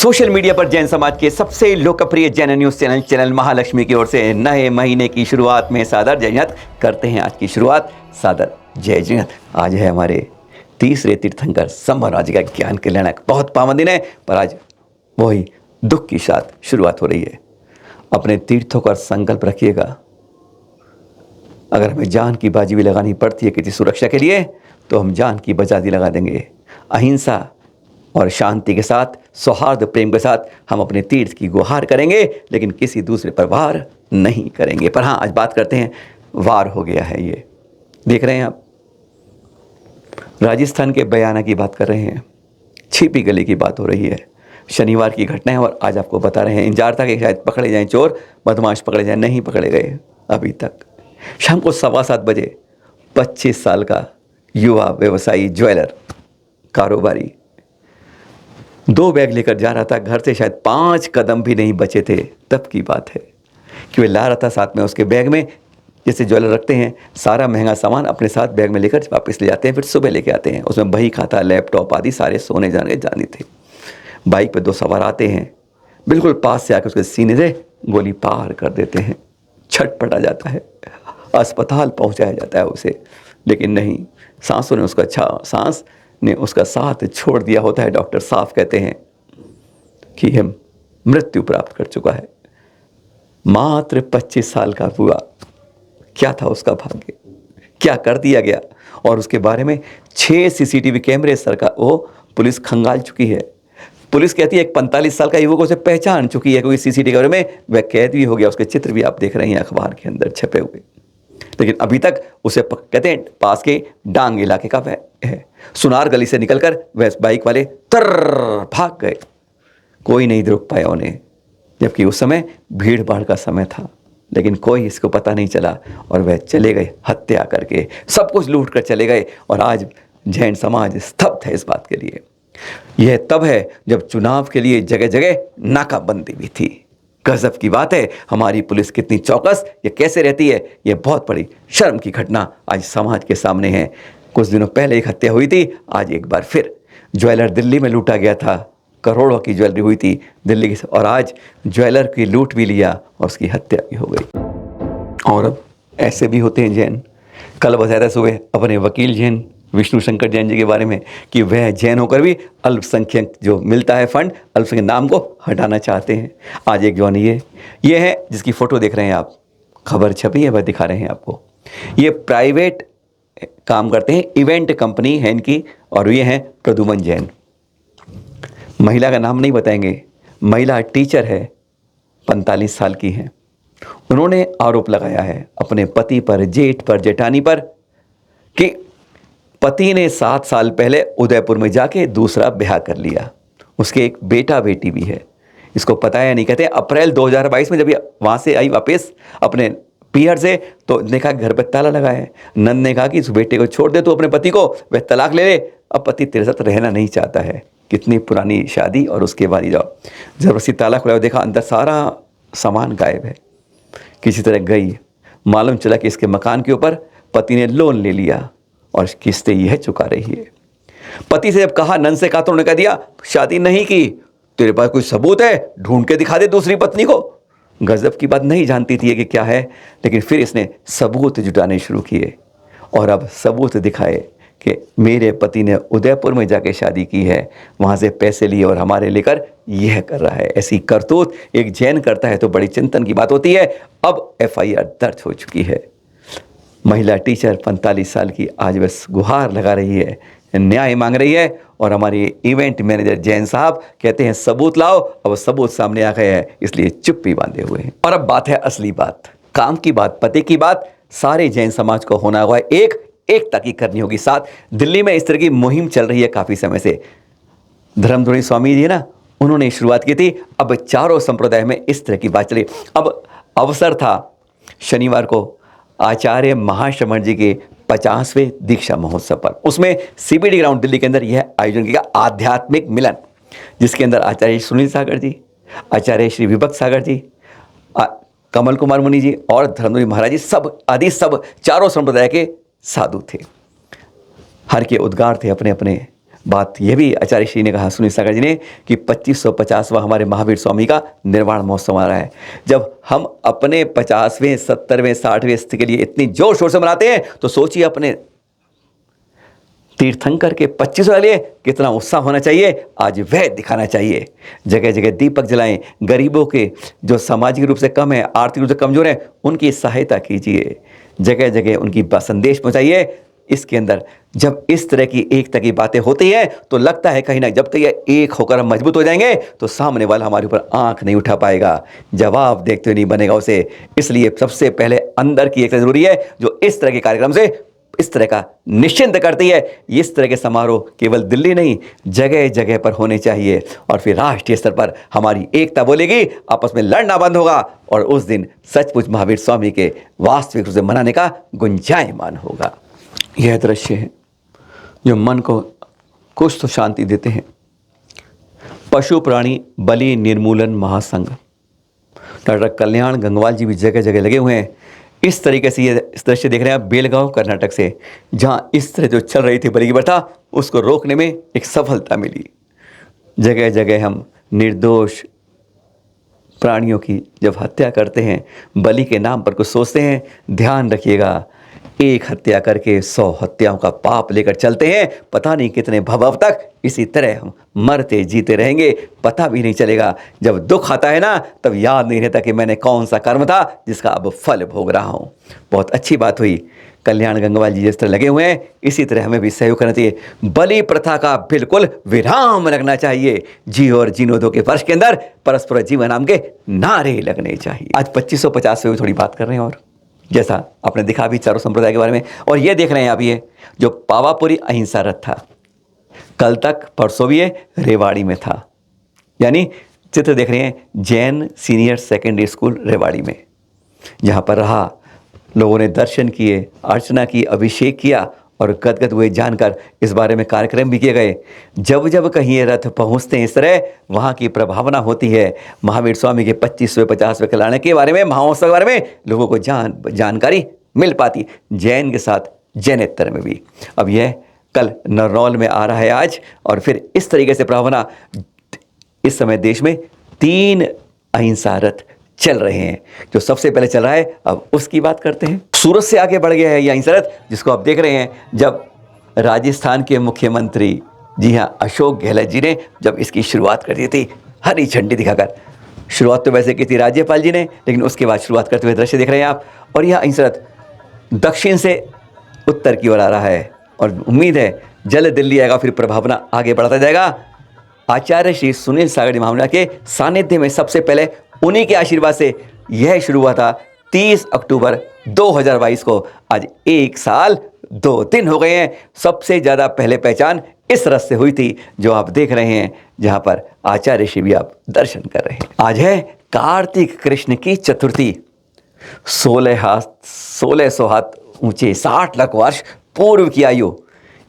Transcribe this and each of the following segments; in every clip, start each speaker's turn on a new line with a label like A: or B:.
A: Social media पर जैन समाज के सबसे लोकप्रिय जैन न्यूज चैनल महालक्ष्मी की ओर से नए महीने की शुरुआत में सादर जय जिनेत करते हैं। आज की शुरुआत सादर जय जिनेत। आज है हमारे तीसरे तीर्थंकर संभवराज का ज्ञान कल्याण बहुत पावन दिन है, पर आज वही दुख के साथ शुरुआत हो रही है। अपने तीर्थों का संकल्प रखिएगा। अगर हमें जान की बाजी भी लगानी पड़ती है किसी सुरक्षा के लिए, तो हम जान की बाजी लगा देंगे। अहिंसा और शांति के साथ, सौहार्द प्रेम के साथ हम अपने तीर्थ की गुहार करेंगे, लेकिन किसी दूसरे पर वार नहीं करेंगे। पर हाँ, आज बात करते हैं, वार हो गया है। ये देख रहे हैं आप, राजस्थान के बयाना की बात कर रहे हैं, छिपी गली की बात हो रही है। शनिवार की घटना है और आज आपको बता रहे हैं। इंतजार था कि शायद पकड़े जाएं चोर, बदमाश पकड़े जाएं, नहीं पकड़े गए अभी तक। शाम को 7:15 बजे 25 साल का युवा व्यवसायी ज्वेलर कारोबारी 2 बैग लेकर जा रहा था घर से। शायद 5 कदम भी नहीं बचे थे तब की बात है कि वे ला रहा था साथ में उसके बैग में, जैसे ज्वेलर रखते हैं, सारा महंगा सामान अपने साथ बैग में लेकर वापस ले जाते हैं, फिर सुबह लेके आते हैं। उसमें बही खाता, लैपटॉप आदि सारे सोने जाने थे। बाइक पे 2 सवार आते हैं, बिल्कुल पास से आकर उसके सीने से गोली पार कर देते हैं। छटपटा जाता है, अस्पताल पहुंचाया जाता है उसे, लेकिन नहीं, सांसों ने सांस ने उसका साथ छोड़ दिया होता है। डॉक्टर साफ कहते हैं कि यह मृत्यु प्राप्त कर चुका है। मात्र 25 साल का हुआ, क्या था उसका भाग्य, क्या कर दिया गया। और उसके बारे में 6 सीसीटीवी कैमरे सरकार वो पुलिस खंगाल चुकी है। पुलिस कहती है एक 45 साल का युवक उसे पहचान चुकी है, क्योंकि सीसीटीवी कैमरे में वह कैद भी हो गया। उसके चित्र भी आप देख रहे हैं अखबार के अंदर छपे हुए, लेकिन अभी तक उसे कहते हैं पास के डांग इलाके का वह है। सुनार गली से निकलकर वह बाइक वाले तर भाग गए, कोई नहीं रोक पाया उन्हें, जबकि उस समय भीड़ भाड़ का समय था। लेकिन कोई इसको पता नहीं चला और वह चले गए हत्या करके, सब कुछ लूट कर चले गए। और आज जैन समाज स्तब्ध है इस बात के लिए। यह तब है जब चुनाव के लिए जगह जगह नाकाबंदी भी थी। गजब की बात है, हमारी पुलिस कितनी चौकस, ये कैसे रहती है। ये बहुत बड़ी शर्म की घटना आज समाज के सामने है। कुछ दिनों पहले एक हत्या हुई थी, आज एक बार फिर ज्वेलर दिल्ली में लूटा गया था। करोड़ों की ज्वेलरी हुई थी दिल्ली की, और आज ज्वेलर की लूट भी लिया और उसकी हत्या भी हो गई। और अब ऐसे भी होते हैं जैन। कल बताया था सुबह अपने वकील जैन विष्णु शंकर जैन जी के बारे में कि वह जैन होकर भी अल्पसंख्यक जो मिलता है फंड, अल्पसंख्यक नाम को हटाना चाहते हैं। आज एक जवान ये है जिसकी फ़ोटो देख रहे हैं आप, खबर छपी है, वह दिखा रहे हैं आपको। ये प्राइवेट काम करते हैं, इवेंट कंपनी है इनकी, और ये हैं प्रदुमन जैन। महिला का नाम नहीं बताएंगे, महिला टीचर है, 45 साल की है। उन्होंने आरोप लगाया है अपने पति पर, जेठ पर, जेठानी पर, कि पति ने 7 साल पहले उदयपुर में जाके दूसरा ब्याह कर लिया। उसके एक बेटा बेटी भी है, इसको पता है नहीं। कहते हैं अप्रैल 2022 में जब ये वहाँ से आई वापस अपने पीहर से, तो देखा घर पर ताला लगा है। नंद ने कहा कि इस बेटे को छोड़ दे, तो अपने पति को, वह तलाक ले ले, अब पति तेरे साथ रहना नहीं चाहता है। कितनी पुरानी शादी, और उसके बाद ही जाओ जबरदस्ती ताला खुला, देखा अंदर सारा सामान गायब है। किसी तरह गई, मालूम चला कि इसके मकान के ऊपर पति ने लोन ले लिया और किस्तें यह चुका रही है। पति से जब कहा, नंद से कहा, तो उन्होंने कह दिया शादी नहीं की, तेरे पास कोई सबूत है, ढूंढ के दिखा दे दूसरी पत्नी को। गजब की बात, नहीं जानती थी कि क्या है, लेकिन फिर इसने सबूत जुटाने शुरू किए और अब सबूत दिखाए कि मेरे पति ने उदयपुर में जाके शादी की है, वहाँ से पैसे लिए और हमारे लेकर यह कर रहा है। ऐसी करतूत एक जैन करता है तो बड़ी चिंतन की बात होती है। अब FIR दर्ज हो चुकी है। महिला टीचर 45 साल की आज बस गुहार लगा रही है, न्याय मांग रही है। और हमारे इवेंट मैनेजर जैन साहब कहते हैं सबूत लाओ। अब सबूत सामने आ गए हैं, इसलिए चुप्पी बांधे हुए हैं। और अब बात है असली बात, काम की बात, पति की बात। सारे जैन समाज को होना हुआ है एकता की करनी होगी साथ। दिल्ली में इस तरह की मुहिम चल रही है काफ़ी समय से। धर्मधुरी स्वामी जी ना, उन्होंने शुरुआत की थी। अब चारों संप्रदाय में इस तरह की बात चली। अब अवसर था शनिवार को आचार्य महाश्रमण जी के 50वें दीक्षा महोत्सव पर। उसमें CBD ग्राउंड दिल्ली के अंदर यह आयोजन किया, आध्यात्मिक मिलन, जिसके अंदर आचार्य सुनील सागर जी, आचार्य श्री विभक्त सागर जी, कमल कुमार मुनि जी और धर्मधुरी महाराज जी, सब आदि सब चारों संप्रदाय के साधु थे। हर के उद्गार थे अपने अपने बात यह भी आचार्य श्री ने कहा, सुनील सागर जी ने, कि 2550वां हमारे महावीर स्वामी का निर्वाण महोत्सव आ रहा है। जब हम अपने 50वें 70वें 60वें के लिए इतनी जोर शोर से मनाते हैं, तो सोचिए अपने तीर्थंकर के 25वें वाले कितना उत्साह होना चाहिए, आज वह दिखाना चाहिए। जगह जगह दीपक जलाएं, गरीबों के जो सामाजिक रूप से कम है, आर्थिक रूप से कमजोर हैं, उनकी सहायता कीजिए। जगह जगह उनकी संदेश पहुंचाइए। इसके अंदर जब इस तरह की एकता की बातें होती हैं, तो लगता है कहीं ना, जब तक ये एक होकर हम मजबूत हो जाएंगे, तो सामने वाला हमारे ऊपर आंख नहीं उठा पाएगा, जवाब देखते हुए नहीं बनेगा उसे। इसलिए सबसे पहले अंदर की एकता जरूरी है, जो इस तरह के कार्यक्रम से इस तरह का निश्चिंत करती है। इस तरह के समारोह केवल दिल्ली नहीं, जगह जगह पर होने चाहिए, और फिर राष्ट्रीय स्तर पर हमारी एकता बोलेगी, आपस में लड़ना बंद होगा, और उस दिन सचमुच महावीर स्वामी के वास्तविक रूप से मनाने का गुंजायमान होगा। यह दृश्य है जो मन को कुछ तो शांति देते हैं। पशु प्राणी बलि निर्मूलन महासंघ, डॉक्टर कल्याण गंगवाल जी भी जगह जगह लगे हुए हैं। इस तरीके से ये दृश्य देख रहे हैं आप बेलगांव कर्नाटक से, जहाँ इस तरह जो चल रही थी बलि की प्रथा, उसको रोकने में एक सफलता मिली। जगह जगह हम निर्दोष प्राणियों की जब हत्या करते हैं, बलि के नाम पर कुछ सोचते हैं, ध्यान रखिएगा, एक हत्या करके 100 हत्याओं का पाप लेकर चलते हैं। पता नहीं कितने भव तक इसी तरह हम मरते जीते रहेंगे, पता भी नहीं चलेगा। जब दुख आता है ना, तब याद नहीं रहता कि मैंने कौन सा कर्म था जिसका अब फल भोग रहा हूँ। बहुत अच्छी बात हुई, कल्याण गंगवाल जी जिस तरह लगे हुए हैं, इसी तरह हमें भी सहयोग करना चाहिए। बलि प्रथा का बिल्कुल विराम लगना चाहिए। जी और जीनो दो के वर्ष के अंदर परस्पर जीवन नाम के नारे लगने चाहिए। आज 2550 थोड़ी बात कर रहे हैं, और जैसा आपने दिखा भी चारों संप्रदाय के बारे में, और ये देख रहे हैं आप, ये जो पावापुरी अहिंसा रथ था, कल तक परसों भी ये रेवाड़ी में था। यानी चित्र देख रहे हैं Jain senior secondary school Rewari में, जहाँ पर रहा, लोगों ने दर्शन किए, अर्चना की, अभिषेक किया, और गदगद हुए जानकर इस बारे में कार्यक्रम भी किए गए। जब जब कहीं ये रथ पहुँचते हैं इस तरह, वहाँ की प्रभावना होती है। महावीर स्वामी के 25वें 50वें कल्याण के बारे में, महोत्सव के बारे में लोगों को जानकारी मिल पाती, जैन के साथ जैनेतर में भी। अब यह कल नरनौल में आ रहा है आज, और फिर इस तरीके से प्रभावना, इस समय देश में 3 अहिंसा रथ चल रहे हैं। जो सबसे पहले चल रहा है, अब उसकी बात करते हैं। सूरत से आगे बढ़ गया है यह अहिंसा रथ, जिसको आप देख रहे हैं। जब राजस्थान के मुख्यमंत्री, जी हाँ, अशोक गहलोत जी ने जब इसकी शुरुआत कर दी थी हरी झंडी दिखाकर, शुरुआत तो वैसे की थी राज्यपाल जी ने, लेकिन उसके बाद शुरुआत करते हुए दृश्य देख रहे हैं आप। और यह अहिंसा रथ दक्षिण से उत्तर की ओर आ रहा है, और उम्मीद है जल्द दिल्ली आएगा, फिर प्रभावना आगे बढ़ता जाएगा। आचार्य श्री सुनील सागर जी महामंडल के सानिध्य में सबसे पहले उन्हीं के आशीर्वाद से यह शुरू हुआ था 30 अक्टूबर 2022 को। आज 1 साल 2 दिन हो गए हैं। सबसे ज़्यादा पहले पहचान इस रथ से हुई थी, जो आप देख रहे हैं, जहाँ पर आचार्य श्री भी आप दर्शन कर रहे हैं। आज है कार्तिक कृष्ण की चतुर्थी। 1600 हाथ ऊंचे, 60 लाख वर्ष पूर्व की आयु।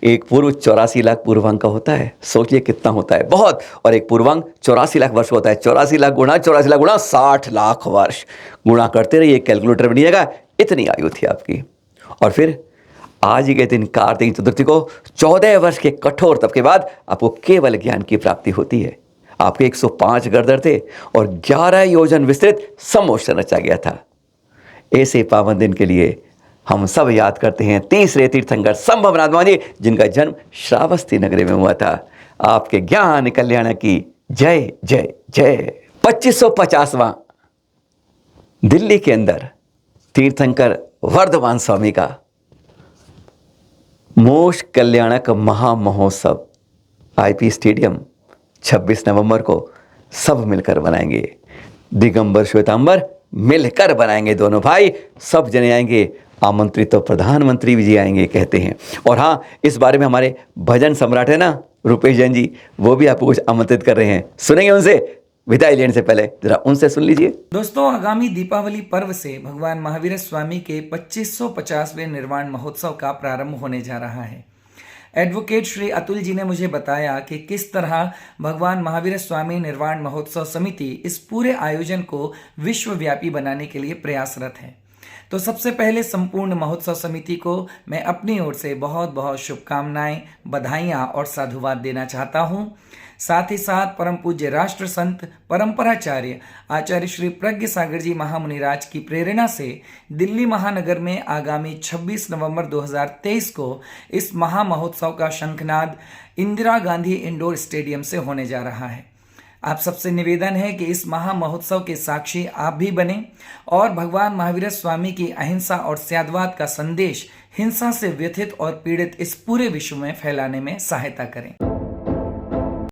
A: एक पूर्व 84 लाख पूर्वांग का होता है, सोचिए कितना होता है, बहुत। और एक पूर्वांग 84 लाख वर्ष होता है। 84 लाख गुणा 60 लाख वर्ष, गुणा करते रहिए, कैलकुलेटर बनिएगा, इतनी आयु थी आपकी। और फिर आज ही के दिन कार्तिक चतुर्थी को 14 वर्ष के कठोर तप के बाद आपको केवल ज्ञान की प्राप्ति होती है। आपके 105 गर्दर थे और 11 योजन विस्तृत समोच्च रचा गया था। ऐसे पावन दिन के लिए हम सब याद करते हैं तीसरे तीर्थंकर संभवनाथ महाराज जी, जिनका जन्म श्रावस्ती नगरी में हुआ था। आपके ज्ञान कल्याण की जय जय जय। 2550वां दिल्ली के अंदर तीर्थंकर वर्धमान स्वामी का मोक्ष कल्याणक महामहोत्सव आईपी स्टेडियम 26 नवंबर को सब मिलकर बनाएंगे। दिगंबर श्वेतांबर मिलकर बनाएंगे, दोनों भाई, सब जने आएंगे। आमंत्रित तो प्रधानमंत्री भी जी आएंगे कहते हैं। और हाँ, इस बारे में हमारे भजन सम्राट है ना रुपेश जैन जी, वो भी आपको कुछ आमंत्रित कर रहे हैं, सुनेंगे उनसे। विदाई लेने से पहले जरा उनसे सुन लीजिए।
B: दोस्तों, आगामी दीपावली पर्व से भगवान महावीर स्वामी के 2550वें निर्वाण महोत्सव का प्रारंभ होने जा रहा है। एडवोकेट श्री अतुल जी ने मुझे बताया कि किस तरह भगवान महावीर स्वामी निर्वाण महोत्सव समिति इस पूरे आयोजन को विश्वव्यापी बनाने के लिए प्रयासरत है। तो सबसे पहले संपूर्ण महोत्सव समिति को मैं अपनी ओर से बहुत बहुत शुभकामनाएं, बधाइयां और साधुवाद देना चाहता हूं। साथ ही साथ परम पूज्य राष्ट्र संत परंपराचार्य आचार्य श्री प्रज्ञ सागर जी महामुनिराज की प्रेरणा से दिल्ली महानगर में आगामी 26 नवंबर 2023 को इस महा महोत्सव का शंखनाद इंदिरा गांधी इंडोर स्टेडियम से होने जा रहा है। आप सबसे निवेदन है कि इस महा महोत्सव के साक्षी आप भी बने और भगवान महावीर स्वामी की अहिंसा और त्यागवाद का संदेश हिंसा से व्यथित और पीड़ित इस पूरे विश्व में फैलाने में सहायता करें।